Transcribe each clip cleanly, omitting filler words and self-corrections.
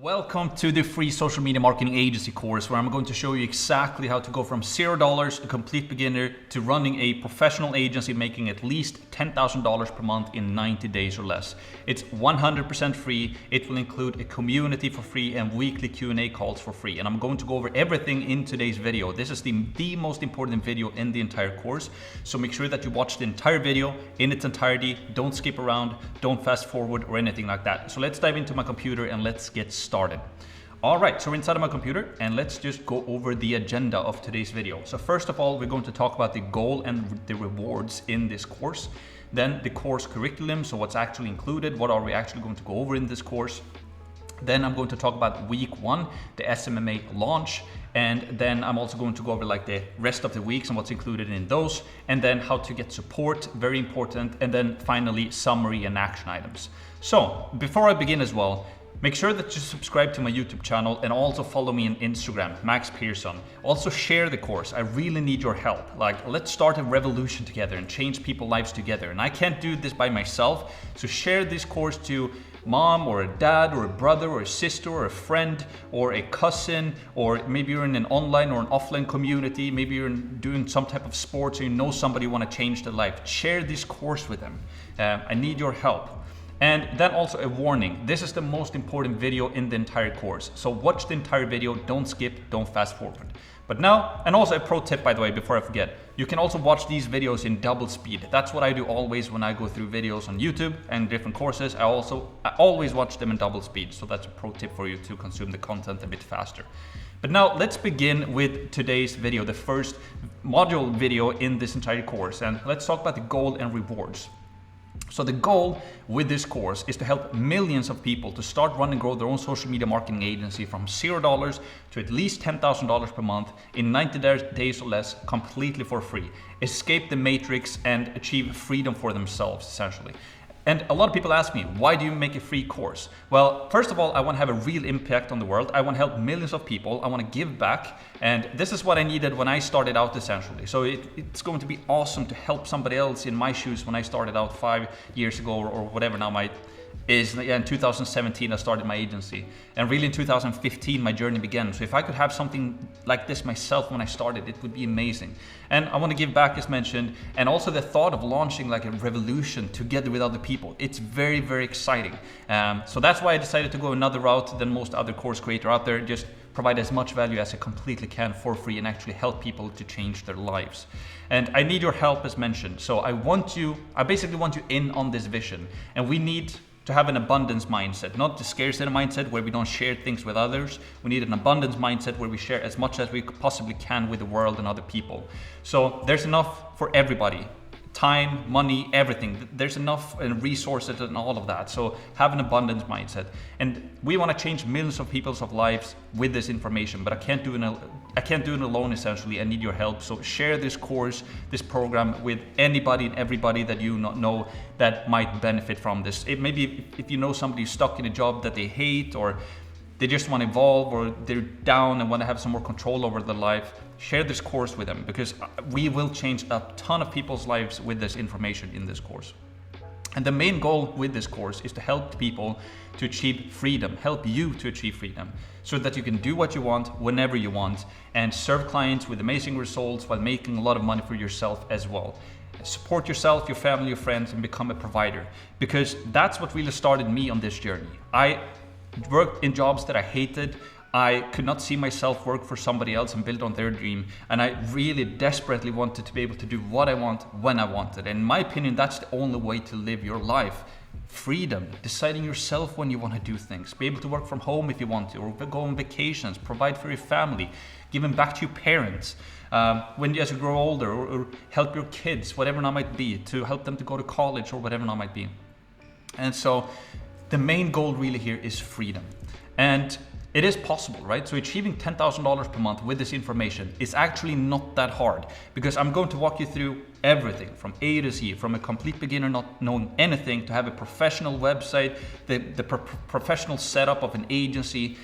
Welcome to the free social media marketing agency course, where I'm going to show you exactly how to go from $0, a complete beginner, to running a professional agency making at least $10,000 per month in 90 days or less. It's 100% free. It will include a community for free and weekly Q&A calls for free. And I'm going to go over everything in today's video. This is the most important video in the entire course. So make sure that you watch the entire video in its entirety. Don't skip around, don't fast forward or anything like that. So let's dive into my computer and let's get started. All right, so we're inside of my computer and let's just go over the agenda of today's video. So first of all, we're going to talk about the goal and the rewards in this course. Then the course curriculum, so what's actually included, what are we actually going to go over in this course. Then I'm going to talk about week 1, the SMMA launch. And then I'm also going to go over like the rest of the weeks and what's included in those. And then how to get support, very important. And then finally, summary and action items. So before I begin as well, make sure that you subscribe to my YouTube channel and also follow me on Instagram, Max Pearson. Also share the course. I really need your help. Like, let's start a revolution together and change people's lives together. And I can't do this by myself. So share this course to mom or a dad or a brother or a sister or a friend or a cousin, or maybe you're in an online or an offline community. Maybe you're doing some type of sports or you know somebody who want to change their life. Share this course with them. I need your help. And then also a warning, this is the most important video in the entire course. So watch the entire video, don't skip, don't fast forward. But now, and also a pro tip by the way, before I forget, you can also watch these videos in double speed. That's what I do always when I go through videos on YouTube and different courses. I always watch them in double speed. So that's a pro tip for you to consume the content a bit faster. But now let's begin with today's video, the first module video in this entire course. And let's talk about the goal and rewards. So the goal with this course is to help millions of people to start, run and grow their own social media marketing agency from $0 to at least $10,000 per month in 90 days or less, completely for free. Escape the matrix and achieve freedom for themselves, essentially. And a lot of people ask me, why do you make a free course? Well, first of all, I want to have a real impact on the world. I want to help millions of people. I want to give back. And this is what I needed when I started out, essentially. So it's going to be awesome to help somebody else in my shoes when I started out 5 years ago or whatever now in 2017 I started my agency, and really in 2015 my journey began. So if I could have something like this myself when I started, it would be amazing. And I want to give back, as mentioned, and also the thought of launching like a revolution together with other people. It's very, very exciting. So that's why I decided to go another route than most other course creators out there. Just provide as much value as I completely can for free and actually help people to change their lives. And I need your help, as mentioned. So I basically want you in on this vision, and we need to have an abundance mindset, not the scarcity mindset where we don't share things with others. We need an abundance mindset where we share as much as we possibly can with the world and other people. So there's enough for everybody. Time, money, everything. There's enough resources and all of that. So have an abundance mindset. And we want to change millions of people's lives with this information, but I can't do it alone, essentially. I need your help. So share this course, this program with anybody and everybody that you know that might benefit from this. Maybe if you know somebody who's stuck in a job that they hate, or they just want to evolve, or they're down and want to have some more control over their life, share this course with them, because we will change a ton of people's lives with this information in this course. And the main goal with this course is to help people to achieve freedom, help you to achieve freedom, so that you can do what you want whenever you want and serve clients with amazing results while making a lot of money for yourself as well. Support yourself, your family, your friends, and become a provider, because that's what really started me on this journey. I worked in jobs that I hated. I could not see myself work for somebody else and build on their dream. And I really desperately wanted to be able to do what I want when I wanted. And in my opinion, that's the only way to live your life. Freedom, deciding yourself when you want to do things, be able to work from home if you want to, or go on vacations, provide for your family, giving back to your parents when you, as you grow older, or help your kids, whatever it might be, to help them to go to college or whatever it might be. And so the main goal really here is freedom. And it is possible, right? So achieving $10,000 per month with this information is actually not that hard, because I'm going to walk you through everything from A to Z, from a complete beginner not knowing anything to have a professional website, the professional setup of an agency,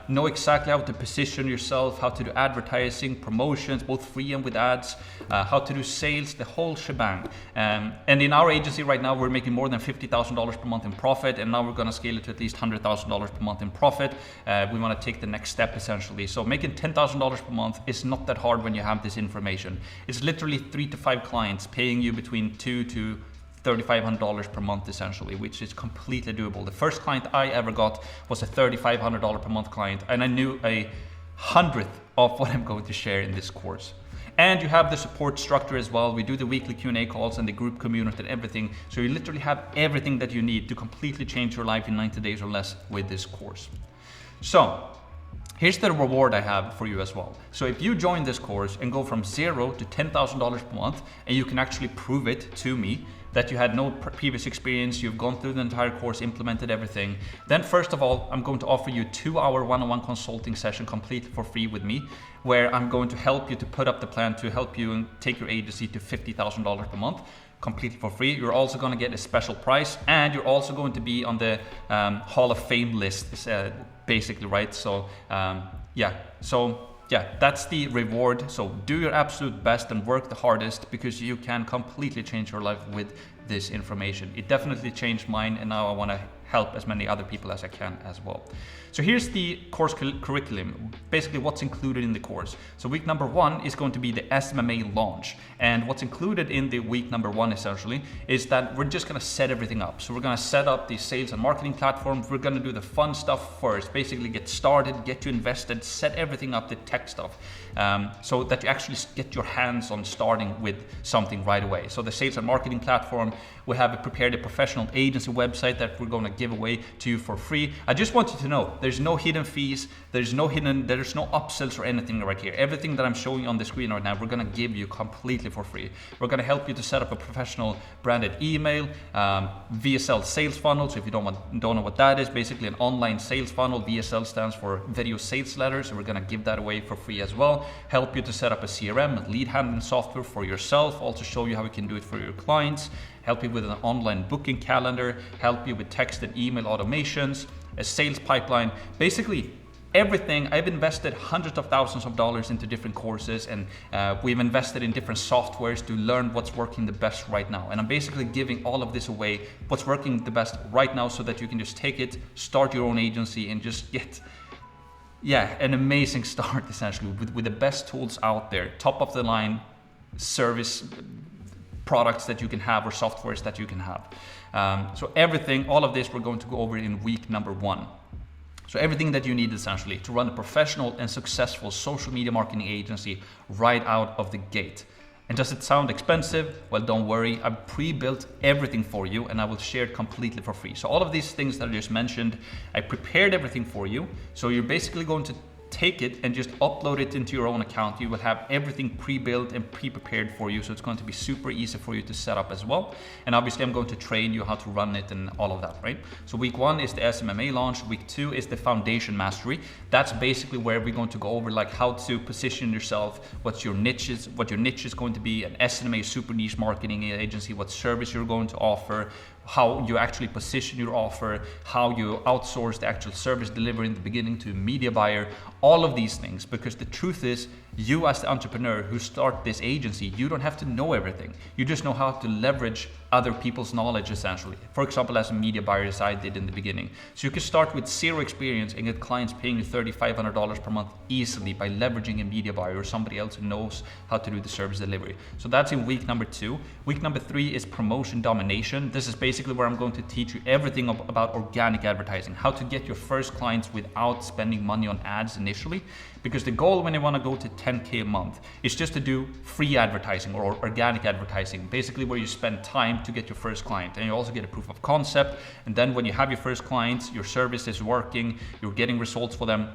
know exactly how to position yourself, how to do advertising, promotions, both free and with ads, how to do sales, the whole shebang. And in our agency right now, we're making more than $50,000 per month in profit, and now we're going to scale it to at least $100,000 per month in profit. We want to take the next step essentially. So making $10,000 per month is not that hard when you have this information. It's literally 3 to 5 clients paying you between $2,000 to $3,500 per month essentially, which is completely doable. The first client I ever got was a $3,500 per month client, and I knew 1/100th of what I'm going to share in this course. And you have the support structure as well. We do the weekly Q&A calls and the group community and everything. So you literally have everything that you need to completely change your life in 90 days or less with this course. So here's the reward I have for you as well. So if you join this course and go from $0 to $10,000 per month, and you can actually prove it to me that you had no previous experience, you've gone through the entire course, implemented everything, then first of all, I'm going to offer you a 2-hour one-on-one consulting session completely for free with me, where I'm going to help you to put up the plan to help you and take your agency to $50,000 per month. Completely for free. You're also going to get a special price, and you're also going to be on the Hall of Fame list, basically, right? So that's the reward. So do your absolute best and work the hardest, because you can completely change your life with this information. It definitely changed mine, and now I want to help as many other people as I can as well. So here's the course curriculum, basically what's included in the course. So week number 1 is going to be the SMMA launch. And what's included in the week number 1 essentially is that we're just going to set everything up. So we're going to set up the sales and marketing platform. We're going to do the fun stuff first, basically get started, get you invested, set everything up, the tech stuff, so that you actually get your hands on starting with something right away. So the sales and marketing platform, we have prepared a professional agency website that we're going to give away to you for free. I just want you to know there's no hidden fees, there's no upsells or anything right here. Everything that I'm showing you on the screen right now, we're going to give you completely for free. We're going to help you to set up a professional branded email, VSL sales funnel. So if you don't know what that is, basically an online sales funnel. VSL stands for video sales letter, so we're going to give that away for free as well. Help you to set up a CRM, lead handling software for yourself, also show you how you can do it for your clients, help you with an online booking calendar, help you with text and email automations, a sales pipeline, basically everything. I've invested hundreds of thousands of dollars into different courses, and we've invested in different softwares to learn what's working the best right now. And I'm basically giving all of this away, what's working the best right now, so that you can just take it, start your own agency, and just get an amazing start essentially with the best tools out there, top of the line service products that you can have or softwares that you can have. So everything, all of this we're going to go over in week number 1. So everything that you need essentially to run a professional and successful social media marketing agency right out of the gate. And does it sound expensive? Well, don't worry. I've pre-built everything for you, and I will share it completely for free. So all of these things that I just mentioned, I prepared everything for you. So you're basically going to take it and just upload it into your own account. You will have everything pre-built and pre-prepared for you, so it's going to be super easy for you to set up as well. And obviously I'm going to train you how to run it and all of that, right? So week 1 is the SMMA launch. Week 2 is the foundation mastery. That's basically where we're going to go over like how to position yourself, what your niche is going to be, an SMMA super niche marketing agency, what service you're going to offer, how you actually position your offer, how you outsource the actual service delivery in the beginning to a media buyer, all of these things. Because the truth is, you as the entrepreneur who start this agency, you don't have to know everything. You just know how to leverage other people's knowledge essentially. For example, as a media buyer, as I did in the beginning. So you can start with 0 experience and get clients paying you $3,500 per month easily by leveraging a media buyer or somebody else who knows how to do the service delivery. So that's in week number 2. Week number 3 is promotion domination. This is basically where I'm going to teach you everything about organic advertising, how to get your first clients without spending money on ads initially. Because the goal when you want to go to 10K a month is just to do free advertising or organic advertising, basically where you spend time to get your first client, and you also get a proof of concept. And then when you have your first clients, your service is working, you're getting results for them,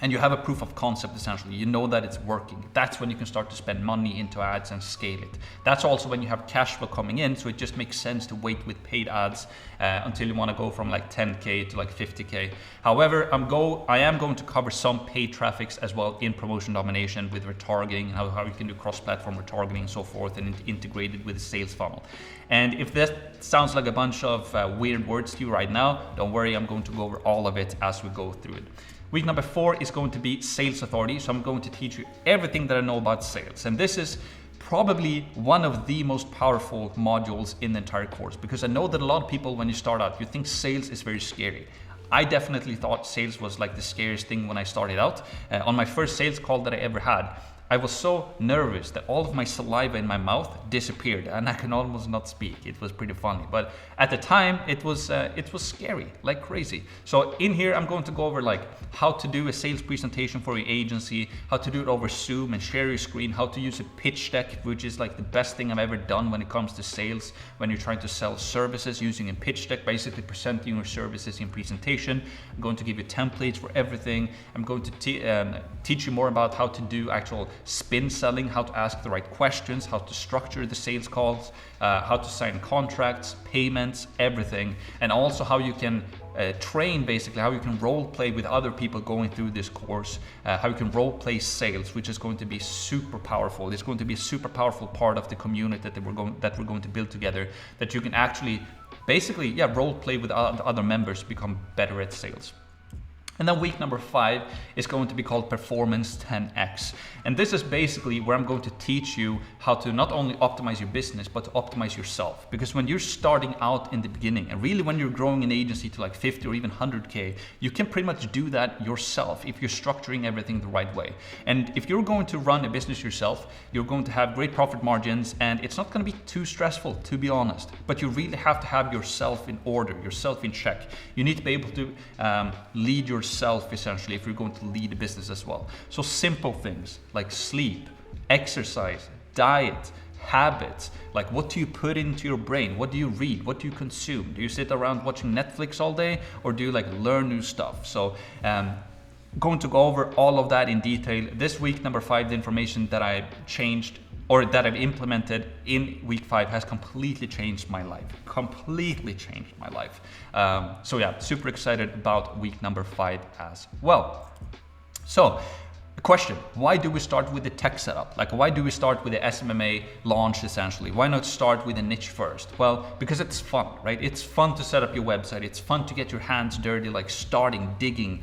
and you have a proof of concept, essentially, you know that it's working, that's when you can start to spend money into ads and scale it. That's also when you have cash flow coming in, so it just makes sense to wait with paid ads until you want to go from like 10K to like 50K. However, I am going to cover some paid traffics as well in Promotion Domination with retargeting, how you can do cross-platform retargeting and so forth, and integrate it with the sales funnel. And if that sounds like a bunch of weird words to you right now, don't worry, I'm going to go over all of it as we go through it. Week number 4 is going to be Sales Authority. So I'm going to teach you everything that I know about sales. And this is probably one of the most powerful modules in the entire course, because I know that a lot of people, when you start out, you think sales is very scary. I definitely thought sales was like the scariest thing when I started out. On my first sales call that I ever had, I was so nervous that all of my saliva in my mouth disappeared and I can almost not speak. It was pretty funny, but at the time it was scary like crazy. So in here I'm going to go over like how to do a sales presentation for your agency, how to do it over Zoom and share your screen, how to use a pitch deck, which is like the best thing I've ever done when it comes to sales, when you're trying to sell services using a pitch deck, basically presenting your services in presentation. I'm going to give you templates for everything. I'm going to teach you more about how to do actual spin selling, how to ask the right questions, how to structure the sales calls, how to sign contracts, payments, everything, and also how you can train, basically how you can role play with other people going through this course, how you can role play sales, which is going to be super powerful. It's going to be a super powerful part of the community that we're going to build together, that you can actually basically role play with other members to become better at sales. And then week number 5 is going to be called Performance 10x. And this is basically where I'm going to teach you how to not only optimize your business, but to optimize yourself. Because when you're starting out in the beginning, and really when you're growing an agency to like 50 or even 100K, you can pretty much do that yourself if you're structuring everything the right way. And if you're going to run a business yourself, you're going to have great profit margins, and it's not going to be too stressful, to be honest. But you really have to have yourself in order, yourself in check. You need to be able to lead yourself, essentially, if you're going to lead a business as well. So simple things like sleep, exercise, diet, habits, like what do you put into your brain, what do you read, what do you consume, do you sit around watching Netflix all day, or do you like learn new stuff? So going to go over all of that in detail. This week number 5, the information that I changed or that I've implemented in week 5 has completely changed my life. So yeah, super excited about week number 5 as well. So, a question, why do we start with the tech setup? Like, why do we start with the SMMA launch, essentially? Why not start with a niche first? Well, because it's fun, right? It's fun to set up your website. It's fun to get your hands dirty, like starting, digging,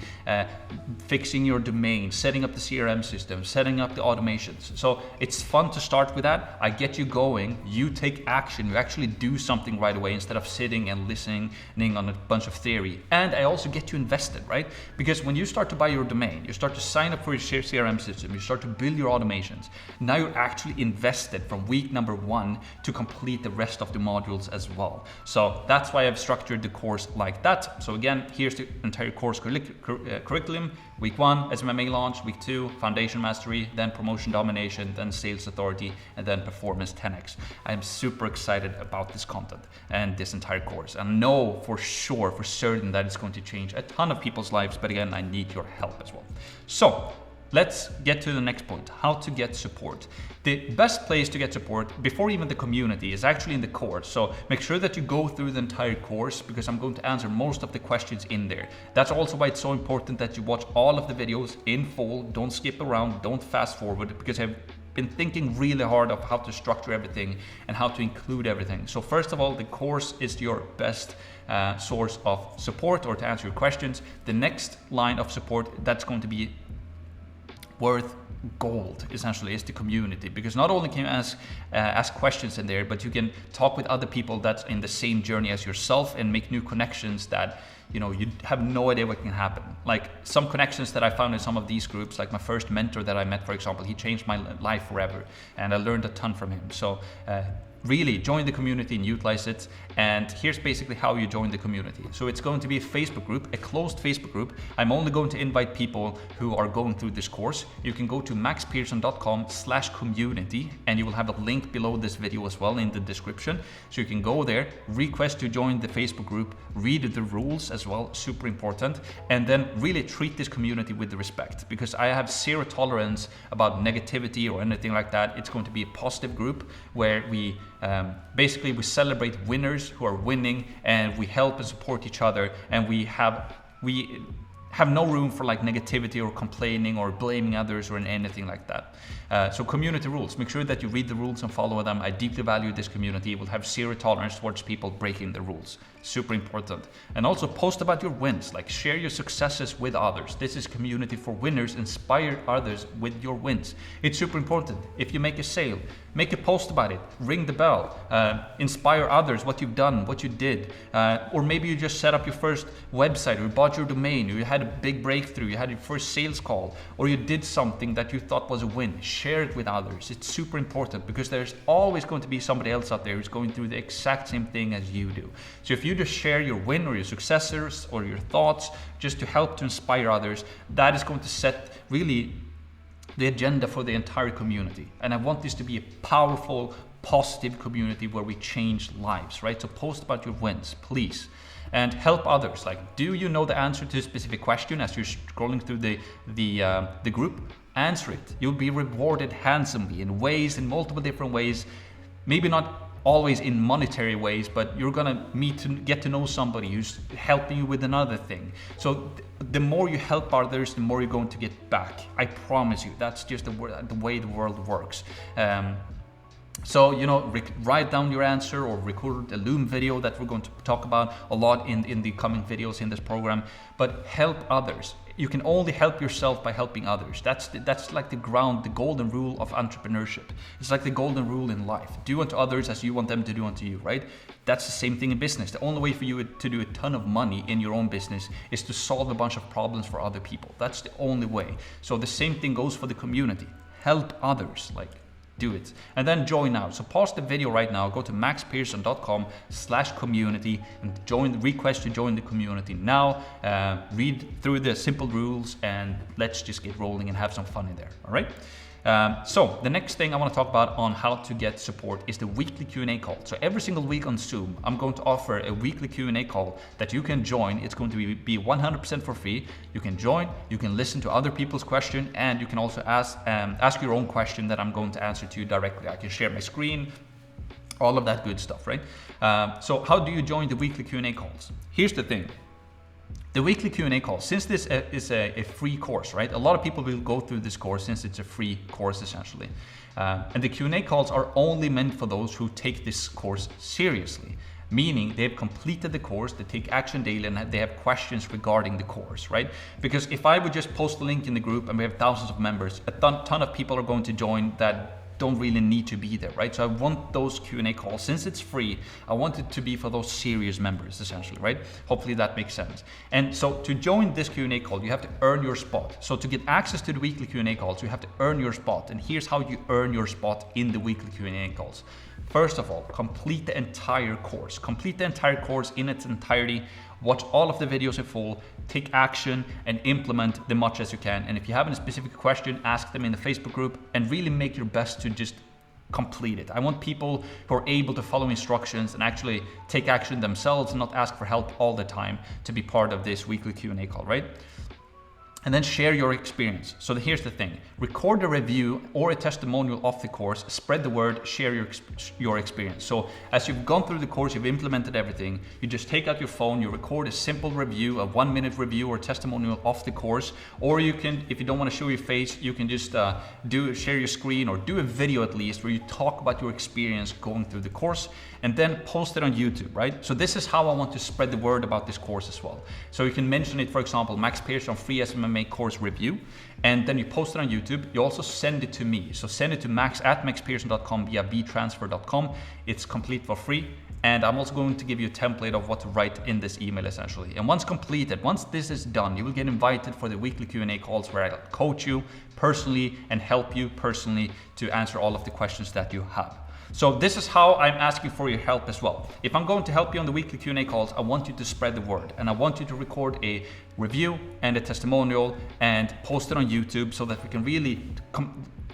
fixing your domain, setting up the CRM system, setting up the automations. So it's fun to start with that. I get you going, you take action, you actually do something right away instead of sitting and listening on a bunch of theory. And I also get you invested, right? Because when you start to buy your domain, you start to sign up for your CRM system, you start to build your automations. Now you're actually invested from week number 1 to complete the rest of the modules as well. So that's why I've structured the course like that. So again, here's the entire course curriculum. Week 1, SMMA launch. Week 2, Foundation Mastery, then Promotion Domination, then Sales Authority, and then Performance 10x. I'm super excited about this content and this entire course. And know for sure, for certain, that it's going to change a ton of people's lives. But again, I need your help as well. So let's get to the next point, how to get support. The best place to get support before even the community is actually in the course. So make sure that you go through the entire course, because I'm going to answer most of the questions in there. That's also why it's so important that you watch all of the videos in full. Don't skip around, don't fast forward, because I've been thinking really hard of how to structure everything and how to include everything. So first of all, the course is your best source of support, or to answer your questions. The next line of support that's going to be worth gold, essentially, is the community, because not only can you ask questions in there, but you can talk with other people that's in the same journey as yourself and make new connections that you have no idea what can happen. Like some connections that I found in some of these groups, like my first mentor that I met, for example, he changed my life forever, and I learned a ton from him. So really join the community and utilize it. And here's basically how you join the community. So it's going to be a Facebook group, a closed Facebook group. I'm only going to invite people who are going through this course. You can go to maxpearson.com/community, and you will have a link below this video as well in the description. So you can go there, request to join the Facebook group, read the rules as well, super important, and then really treat this community with respect, because I have zero tolerance about negativity or anything like that. It's going to be a positive group where we basically we celebrate winners who are winning, and we help and support each other, and we have no room for like negativity or complaining or blaming others or anything like that. So community rules, make sure that you read the rules and follow them. I deeply value this community. We'll have zero tolerance towards people breaking the rules. Super important. And also post about your wins, like share your successes with others. This is community for winners. Inspire others with your wins. It's super important. If you make a sale, make a post about it, ring the bell, inspire others, what you've done, what you did, or maybe you just set up your first website, or you bought your domain, or you had a big breakthrough, you had your first sales call, or you did something that you thought was a win. Share it with others. It's super important, because there's always going to be somebody else out there who's going through the exact same thing as you do. So if you just share your win or your successes or your thoughts just to help to inspire others, that is going to set really the agenda for the entire community. And I want this to be a powerful, positive community where we change lives, right? So post about your wins, please. And help others. Like, do you know the answer to a specific question as you're scrolling through the group? Answer it. You'll be rewarded handsomely in multiple different ways. Maybe not always in monetary ways, but you're gonna get to know somebody who's helping you with another thing. So the more you help others, the more you're going to get back. I promise you. That's just the way the world works. So, write down your answer or record a Loom video that we're going to talk about a lot in the coming videos in this program. But help others. You can only help yourself by helping others. That's like the golden rule of entrepreneurship. It's like the golden rule in life. Do unto others as you want them to do unto you, right? That's the same thing in business. The only way for you to do a ton of money in your own business is to solve a bunch of problems for other people. That's the only way. So the same thing goes for the community. Help others, do it. And then join now. So pause the video right now, go to maxpearson.com/community and request to join the community now. Read through the simple rules and let's just get rolling and have some fun in there. All right. So the next thing I want to talk about on how to get support is the weekly Q&A call. So every single week on Zoom, I'm going to offer a weekly Q&A call that you can join. It's going to be 100% for free. You can join, you can listen to other people's question, and you can also ask your own question that I'm going to answer to you directly. I can share my screen, all of that good stuff, right? So how do you join the weekly Q&A calls? Here's the thing. The weekly Q&A call, since this is a free course, right? A lot of people will go through this course since it's a free course essentially. And the Q&A calls are only meant for those who take this course seriously, meaning they've completed the course, they take action daily, and they have questions regarding the course, right? Because if I would just post a link in the group and we have thousands of members, a ton of people are going to join that don't really need to be there, right? So I want those Q&A calls, since it's free, I want it to be for those serious members essentially, right? Hopefully that makes sense. And so to join this Q&A call, you have to earn your spot. So to get access to the weekly Q&A calls, you have to earn your spot. And here's how you earn your spot in the weekly Q&A calls. First of all, complete the entire course. Complete the entire course in its entirety. Watch all of the videos in full, take action and implement the much as you can. And if you have a specific question, ask them in the Facebook group and really make your best to just complete it. I want people who are able to follow instructions and actually take action themselves and not ask for help all the time to be part of this weekly Q&A call, right? And then share your experience. So here's the thing, record a review or a testimonial of the course, spread the word, share your experience. So as you've gone through the course, you've implemented everything, you just take out your phone, you record a simple review, a 1-minute review or testimonial of the course, or you can, if you don't want to show your face, you can just share your screen or do a video at least where you talk about your experience going through the course and then post it on YouTube, right? So this is how I want to spread the word about this course as well. So you can mention it, for example, Max Pearson Free SMMA Course Review, and then you post it on YouTube. You also send it to me. So send it to max@maxpearson.com via btransfer.com. It's complete for free. And I'm also going to give you a template of what to write in this email essentially. And once completed, once this is done, you will get invited for the weekly Q&A calls where I'll coach you personally and help you personally to answer all of the questions that you have. So this is how I'm asking for your help as well. If I'm going to help you on the weekly Q&A calls, I want you to spread the word, and I want you to record a review and a testimonial and post it on YouTube so that we can really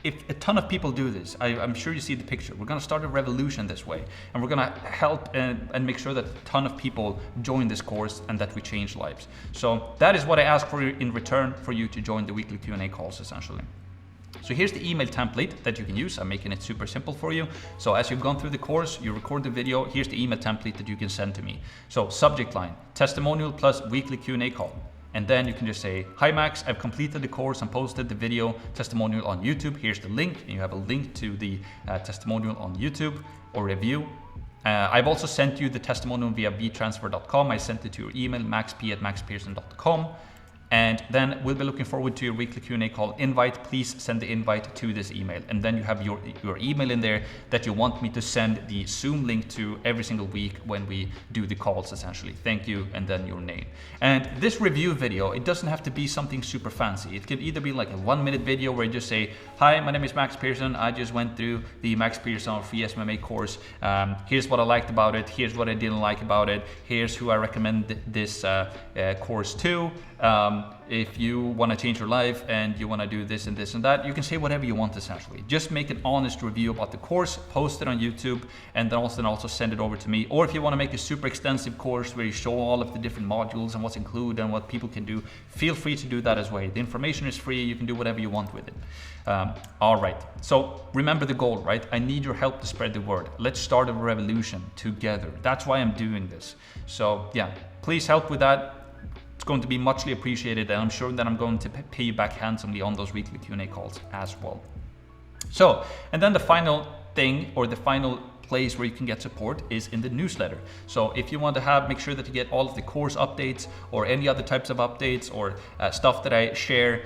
if a ton of people do this, I'm sure you see the picture. We're going to start a revolution this way, and we're going to help and make sure that a ton of people join this course and that we change lives. So that is what I ask for you in return for you to join the weekly Q&A calls, essentially. So here's the email template that you can use. I'm making it super simple for you. So as you've gone through the course, you record the video, here's the email template that you can send to me. So subject line, testimonial plus weekly Q&A call. And then you can just say, hi Max, I've completed the course and posted the video testimonial on YouTube. Here's the link, and you have a link to the testimonial on YouTube or review. I've also sent you the testimonial via vtransfer.com. I sent it to your email, maxp@maxpearson.com. And then we'll be looking forward to your weekly Q&A call invite. Please send the invite to this email. And then you have your email in there that you want me to send the Zoom link to every single week when we do the calls, essentially. Thank you, and then your name. And this review video, it doesn't have to be something super fancy. It can either be like a 1-minute video where you just say, hi, my name is Max Pearson. I just went through the Max Pearson Free SMMA course. Here's what I liked about it. Here's what I didn't like about it. Here's who I recommend this course to. If you want to change your life and you want to do this and this and that, you can say whatever you want, essentially. Just make an honest review about the course, post it on YouTube, and then also send it over to me. Or if you want to make a super extensive course where you show all of the different modules and what's included and what people can do, feel free to do that as well. The information is free. You can do whatever you want with it. All right. So remember the goal, right? I need your help to spread the word. Let's start a revolution together. That's why I'm doing this. So yeah, please help with that. It's going to be muchly appreciated, and I'm sure that I'm going to pay you back handsomely on those weekly Q&A calls as well. So, and then the final thing, or the final place where you can get support, is in the newsletter. So if you want to make sure that you get all of the course updates or any other types of updates or stuff that I share,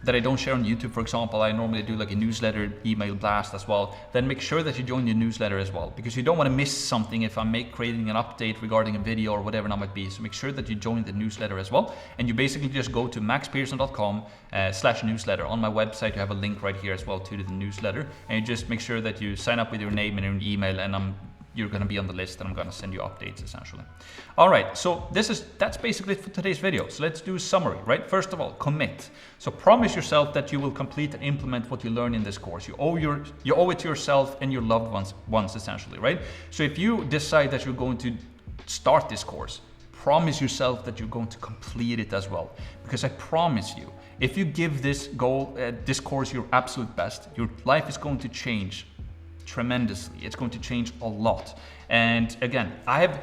that I don't share on YouTube, for example, I normally do like a newsletter email blast as well, then make sure that you join the newsletter as well, because you don't want to miss something if I'm creating an update regarding a video or whatever that might be. So make sure that you join the newsletter as well. And you basically just go to maxpearson.com/newsletter. On my website, you have a link right here as well to the newsletter. And you just make sure that you sign up with your name and your email, and you're going to be on the list, and I'm going to send you updates, essentially. All right, so that's basically it for today's video. So let's do a summary, right? First of all, commit. So promise yourself that you will complete and implement what you learn in this course. You owe it to yourself and your loved ones, essentially, right? So if you decide that you're going to start this course, promise yourself that you're going to complete it as well. Because I promise you, if you give this course your absolute best, your life is going to change tremendously. It's going to change a lot. And again, I'm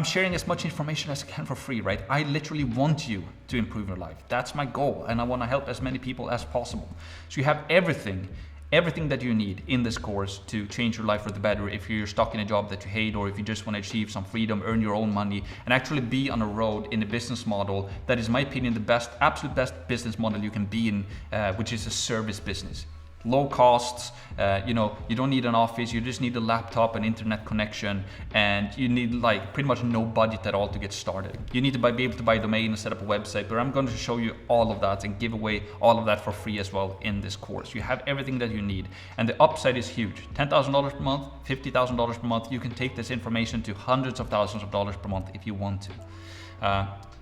sharing as much information as I can for free, right? I literally want you to improve your life. That's my goal, and I want to help as many people as possible. So you have everything that you need in this course to change your life for the better. If you're stuck in a job that you hate, or if you just want to achieve some freedom, earn your own money, and actually be on a road in a business model that is, in my opinion, the absolute best business model you can be in, which is a service business. Low costs, you don't need an office, you just need a laptop and internet connection, and you need like pretty much no budget at all to get started. You need to be able to buy a domain and set up a website, but I'm going to show you all of that and give away all of that for free as well in this course. You have everything that you need, and the upside is huge. $10,000 per month, $50,000 per month. You can take this information to hundreds of thousands of dollars per month if you want to.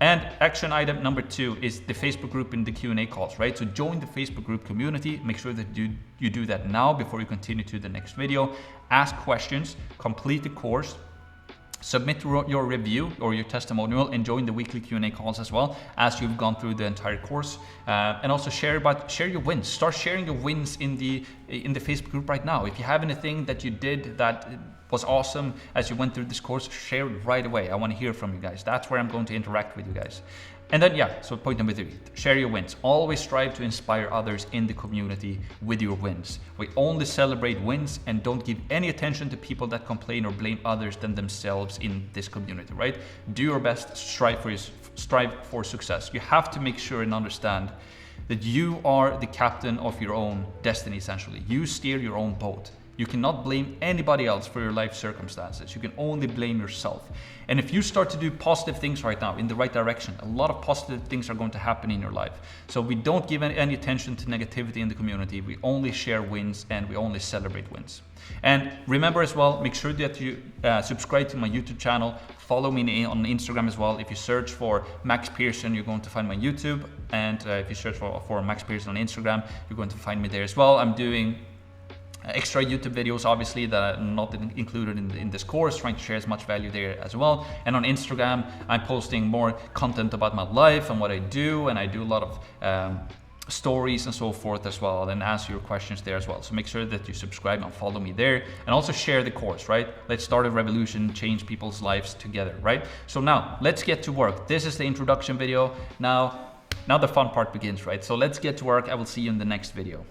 And action item number 2 is the Facebook group in the Q&A calls, right? So join the Facebook group community. Make sure that you do that now before you continue to the next video. Ask questions, complete the course, submit your review or your testimonial, and join the weekly Q&A calls as well as you've gone through the entire course. And also share your wins. Start sharing your wins in the Facebook group right now. If you have anything that you did that was awesome as you went through this course, share it right away. I want to hear from you guys. That's where I'm going to interact with you guys. And then, so point number 3, share your wins. Always strive to inspire others in the community with your wins. We only celebrate wins and don't give any attention to people that complain or blame others than themselves in this community, right? Do your best, strive for success. You have to make sure and understand that you are the captain of your own destiny, essentially. You steer your own boat. You cannot blame anybody else for your life circumstances. You can only blame yourself. And if you start to do positive things right now in the right direction, a lot of positive things are going to happen in your life. So we don't give any attention to negativity in the community. We only share wins and we only celebrate wins. And remember as well, make sure that you subscribe to my YouTube channel. Follow me on Instagram as well. If you search for Max Pearson, you're going to find my YouTube. And if you search for Max Pearson on Instagram, you're going to find me there as well. I'm doing extra YouTube videos, obviously, that are not included in this course, trying to share as much value there as well. And on Instagram, I'm posting more content about my life and what I do, and I do a lot of stories and so forth as well, and answer your questions there as well. So make sure that you subscribe and follow me there, and also share the course, right? Let's start a revolution, change people's lives together, right? So now let's get to work. This is the introduction video. Now the fun part begins, right? So let's get to work. I will see you in the next video.